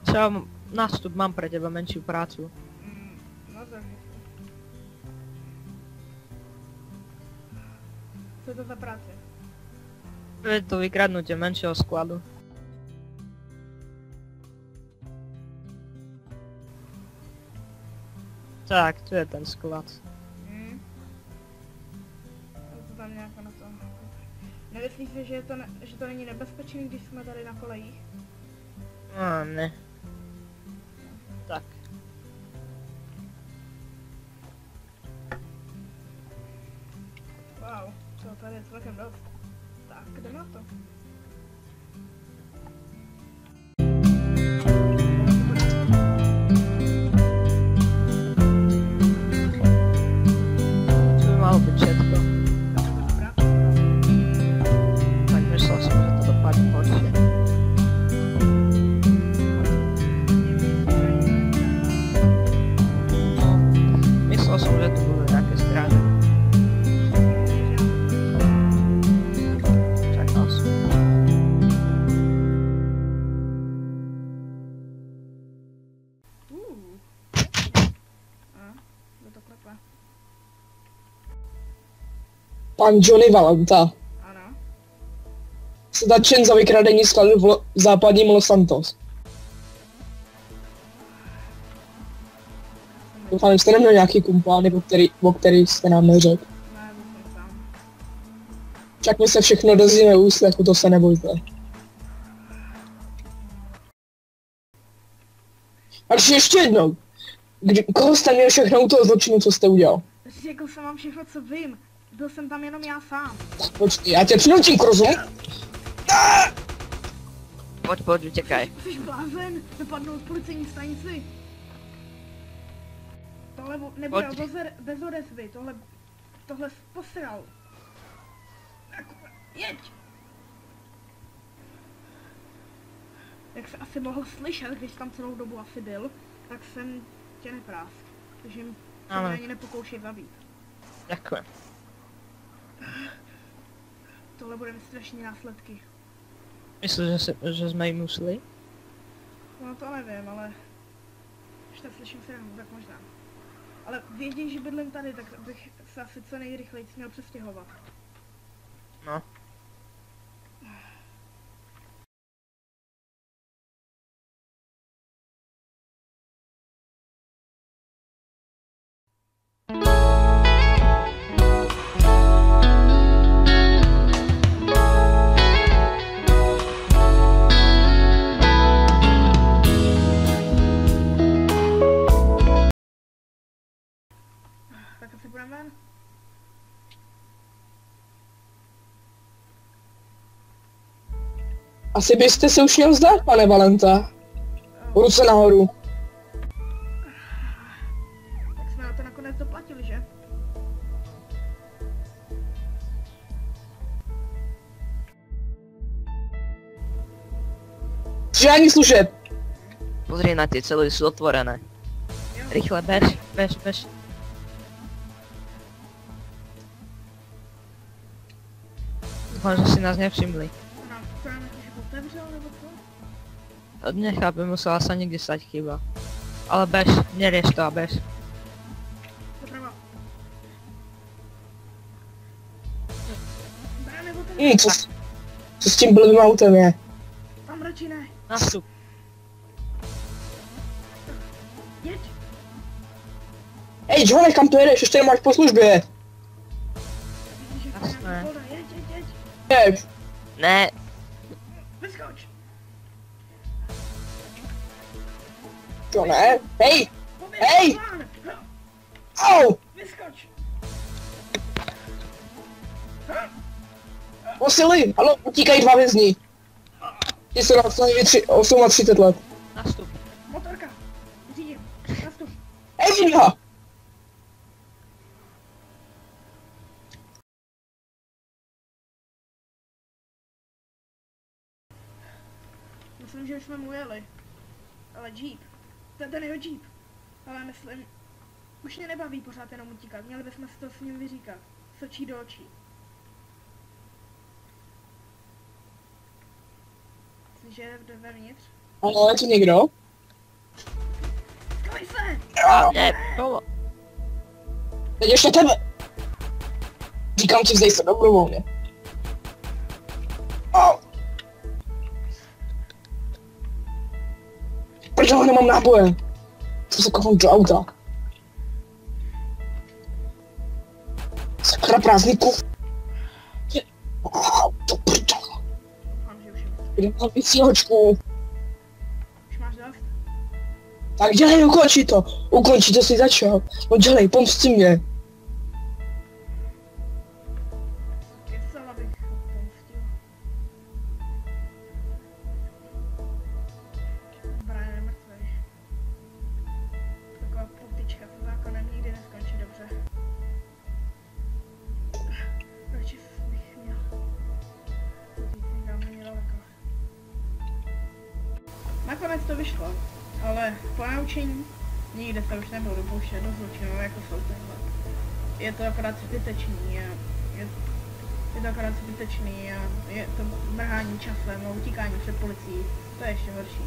Třeba nástup mám pre teba menšiu prácu. No tak. Co je to za práce? Je to vykradnutie menšieho skladu. Tak, tu je ten sklad. To tam nějako na to. Nemyslíš si, že to není nebezpečný, když jsme tady na kolejích? Ne. Tak. Wow, to tady je celkem dost. Tak, jdeme na to. To by malo byť všetko. Dobrá. Tak myslel som, že to dopadne horšie. Myslel som, že to budú nejaké stráže. Čakal som. Kdo to klepe? Pan Johnny Valenta. Ano. Zatčen za vykradení skladu v západním Los Santos. Doufám, že jste neměl nějaký kumpány, o kterých jste nám neřekl. Ne, to jsem sám. Však my se všechno dozvíme u úslechu, to se nebojte. A ještě jednou. Koho jste měl všechno u toho zločinu, co jste udělal? Řekl jsem vám všechno, co vím. Byl jsem tam jenom já sám. Tak počkej, já tě přinutím k rozumu. Poď, utekaj. Jsi blázen? Vypadnout policejní stanici. Tohle nebude bez odezvy, tohle posral. Jeď! Jak jsi asi mohl slyšet, když tam celou dobu asi byl, tak jsem tě neprásk. Takže jim se ani nepokoušej zabít. Ďakujem. Tohle bude mít strašné následky. Myslíš, že jsme jim usli? No to nevím, ale... Už tak slyším se tak možná. Ale vědí, že bydlím tady, tak bych se asi co nejrychleji měl přestěhovat. No. Tak asi půjdeme ven? Asi byste se už měl zdát, pane Valenta. Ruce nahoru. Tak jsme na to nakonec doplatili, že? Žádný služeb. Pozri na tie, celé sú otvorené. Jo. Rýchle, bež. Dúfam, že si nás nevšimli. To nám jakože otevřel, nebo co? Nechápem, musela sa niekde stať chyba. Ale bež, nerieš to a bež. Doprava. Brány otevřel. Co s tím blbým autem je? Tam radši ne. Nastup. Jeď. Hej, Johne, kam to jedeš? Ještě nemáš po službě. Vidíš, jak Jasné. to je voda. Jeď. Jež. Ne, Vyskoč. Johne, hej, Poběž, Hej! plán. au, Vyskoč. posily, ano, utíkají 2 vězni. Ti jsou na celý 38 let. nastup. Motorka. Řídím. Nastup. Hej, Vinha! Myslím, že už jsme mu jeli. Ale Jeep. To je ten jeho Jeep. Ale myslím... Už mě nebaví pořád jenom utíkat. Měli bychom si to s ním vyříkat. Z očí do očí. Myslíš, že jde vevnitř? Ale je tu někdo? Neboj se! A ne, to... Teď ještě tebe! Říkám ti, vzdej se dobrovolně. Au. Proč ho nemám náboje? Co se kochám do auta? Sakra prázdníků. To prdele. Doufám, že už je. Kde mám vysílačku? Už máš dost? Tak dělej, ukonči to. Ukonči, to jsi začal. No dělej, pomsti mě. Kecal, abych pomstil. Brian je mrtvej. Taková potička se zákonem nikdy neskončí dobře. Radši bych měl. Jít někam není daleko. Nakonec to vyšlo, ale po naučení nikde se už nebudu pouštět do zločinu jako jsou tenhle. Je to akorát zbytečný a je to akorát zbytečný a je to mrhání časem a utíkání před policií. To je ještě horší.